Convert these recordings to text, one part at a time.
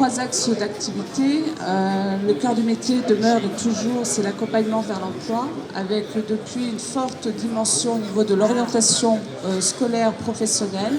3 axes d'activité. Le cœur du métier demeure et toujours, c'est l'accompagnement vers l'emploi, avec depuis une forte dimension au niveau de l'orientation scolaire professionnelle,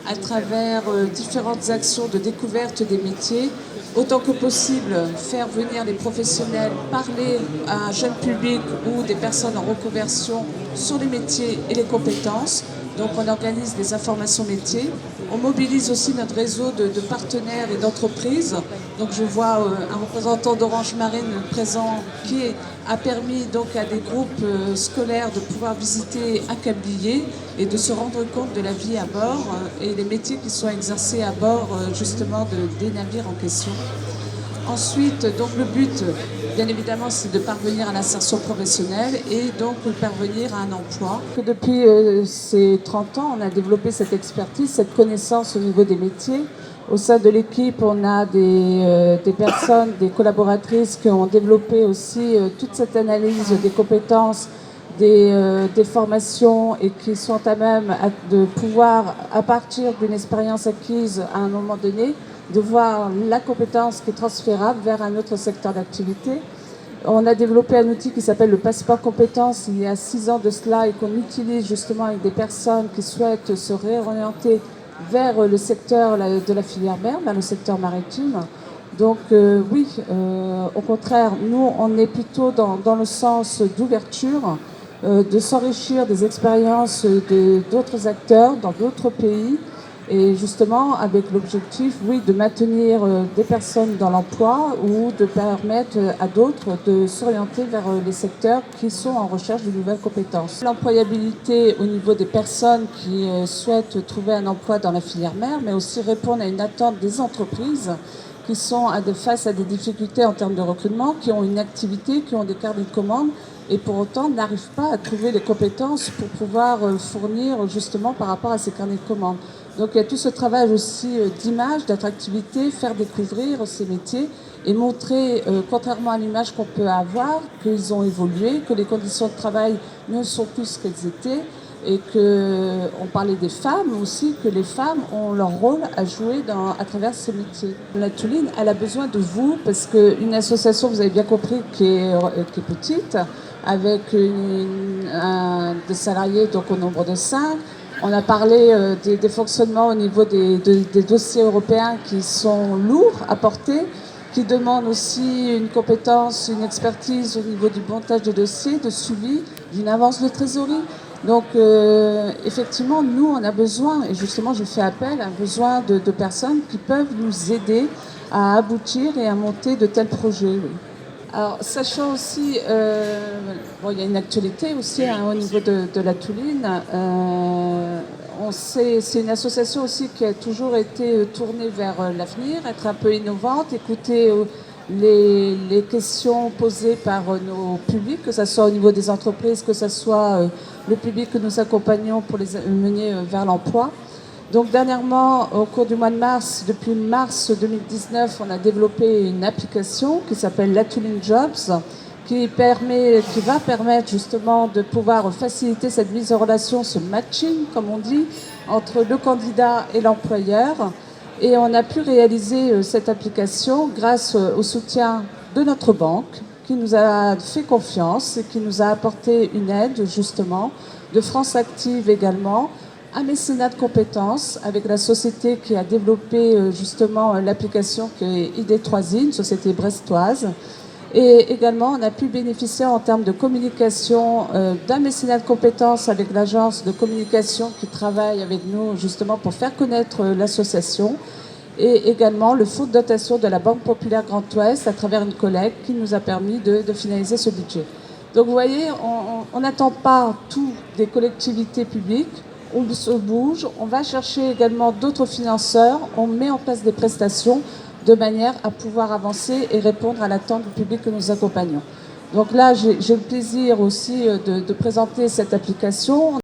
à travers différentes actions de découverte des métiers. Autant que possible, faire venir les professionnels parler à un jeune public ou des personnes en reconversion sur les métiers et les compétences. Donc on organise des informations métiers. On mobilise aussi notre réseau de partenaires et d'entreprises. Donc je vois un représentant d'Orange Marine présent qui a permis donc à des groupes scolaires de pouvoir visiter un câblier et de se rendre compte de la vie à bord et les métiers qui sont exercés à bord justement des navires en question. Ensuite, donc le but, bien évidemment, c'est de parvenir à l'insertion professionnelle et donc de parvenir à un emploi. Depuis ces 30 ans, on a développé cette expertise, cette connaissance au niveau des métiers. Au sein de l'équipe, on a des personnes, des collaboratrices qui ont développé aussi toute cette analyse des compétences, des formations et qui sont à même de pouvoir, à partir d'une expérience acquise à un moment donné, de voir la compétence qui est transférable vers un autre secteur d'activité. On a développé un outil qui s'appelle le passeport compétences il y a 6 ans de cela et qu'on utilise justement avec des personnes qui souhaitent se réorienter vers le secteur de la filière mer, vers le secteur maritime. Donc oui, au contraire, nous on est plutôt dans le sens d'ouverture, de s'enrichir des expériences d'autres acteurs dans d'autres pays. Et justement, avec l'objectif, oui, de maintenir des personnes dans l'emploi ou de permettre à d'autres de s'orienter vers les secteurs qui sont en recherche de nouvelles compétences. L'employabilité au niveau des personnes qui souhaitent trouver un emploi dans la filière mer, mais aussi répondre à une attente des entreprises qui sont face à des difficultés en termes de recrutement, qui ont une activité, qui ont des carnets de commandes et pour autant n'arrivent pas à trouver les compétences pour pouvoir fournir justement par rapport à ces carnets de commandes. Donc il y a tout ce travail aussi d'image, d'attractivité, faire découvrir ces métiers et montrer, contrairement à l'image qu'on peut avoir, qu'ils ont évolué, que les conditions de travail ne sont plus ce qu'elles étaient et qu'on parlait des femmes aussi, que les femmes ont leur rôle à jouer à travers ces métiers. La Touline, elle a besoin de vous parce qu'une association, vous avez bien compris, qui est petite, avec des salariés donc au nombre de 5. On a parlé des fonctionnements au niveau des dossiers européens qui sont lourds à porter, qui demandent aussi une compétence, une expertise au niveau du montage de dossiers, de suivi, d'une avance de trésorerie. Donc effectivement, nous, on a besoin, et justement je fais appel à un besoin de personnes qui peuvent nous aider à aboutir et à monter de tels projets. Oui. Alors, sachant aussi, il y a une actualité aussi au niveau de la Touline. C'est une association aussi qui a toujours été tournée vers l'avenir, être un peu innovante, écouter les questions posées par nos publics, que ce soit au niveau des entreprises, que ce soit le public que nous accompagnons pour les mener vers l'emploi. Donc dernièrement, au cours du mois de mars, depuis mars 2019, on a développé une application qui s'appelle La Touline Jobs, qui va permettre justement de pouvoir faciliter cette mise en relation, ce matching, comme on dit, entre le candidat et l'employeur. Et on a pu réaliser cette application grâce au soutien de notre banque, qui nous a fait confiance et qui nous a apporté une aide, justement, de France Active également, un mécénat de compétences avec la société qui a développé justement l'application qui est ID3I, une société brestoise. Et également, on a pu bénéficier en termes de communication d'un mécénat de compétences avec l'agence de communication qui travaille avec nous justement pour faire connaître l'association. Et également le fonds de dotation de la Banque Populaire Grand Ouest à travers une collecte qui nous a permis de finaliser ce budget. Donc vous voyez, on n'attend pas tout des collectivités publiques. On se bouge, on va chercher également d'autres financeurs, on met en place des prestations de manière à pouvoir avancer et répondre à l'attente du public que nous accompagnons. Donc là, j'ai le plaisir aussi de présenter cette application.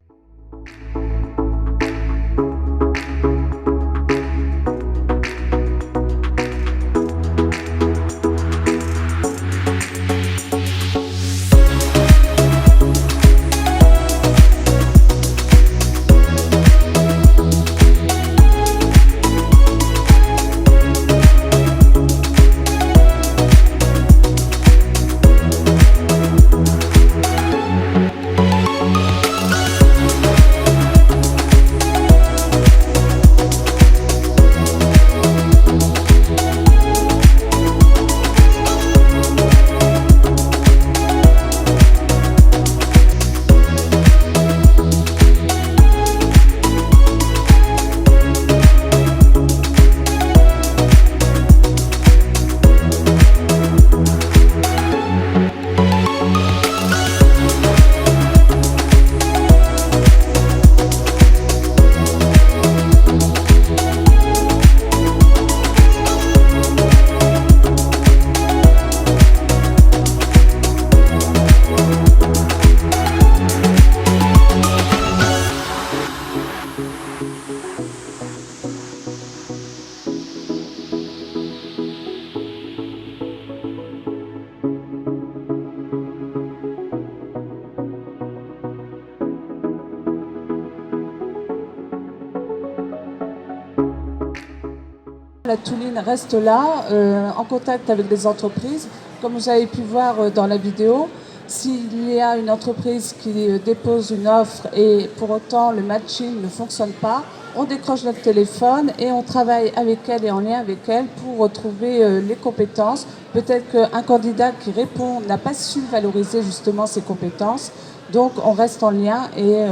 la Touline reste là, en contact avec les entreprises. Comme vous avez pu voir dans la vidéo, s'il y a une entreprise qui dépose une offre et pour autant le matching ne fonctionne pas, on décroche notre téléphone et on travaille avec elle et en lien avec elle pour retrouver les compétences. Peut-être qu'un candidat qui répond n'a pas su valoriser justement ses compétences. Donc on reste en lien et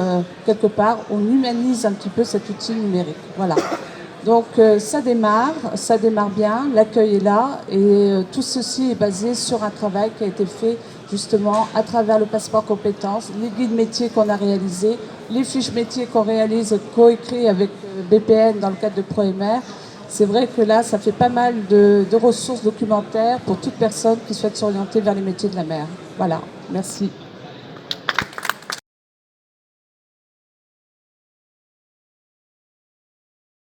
quelque part on humanise un petit peu cet outil numérique. Voilà. Donc ça démarre bien, l'accueil est là et tout ceci est basé sur un travail qui a été fait justement à travers le passeport compétences, les guides métiers qu'on a réalisés, les fiches métiers qu'on réalise coécrits avec BPN dans le cadre de ProMR. C'est vrai que là, ça fait pas mal de ressources documentaires pour toute personne qui souhaite s'orienter vers les métiers de la mer. Voilà, merci.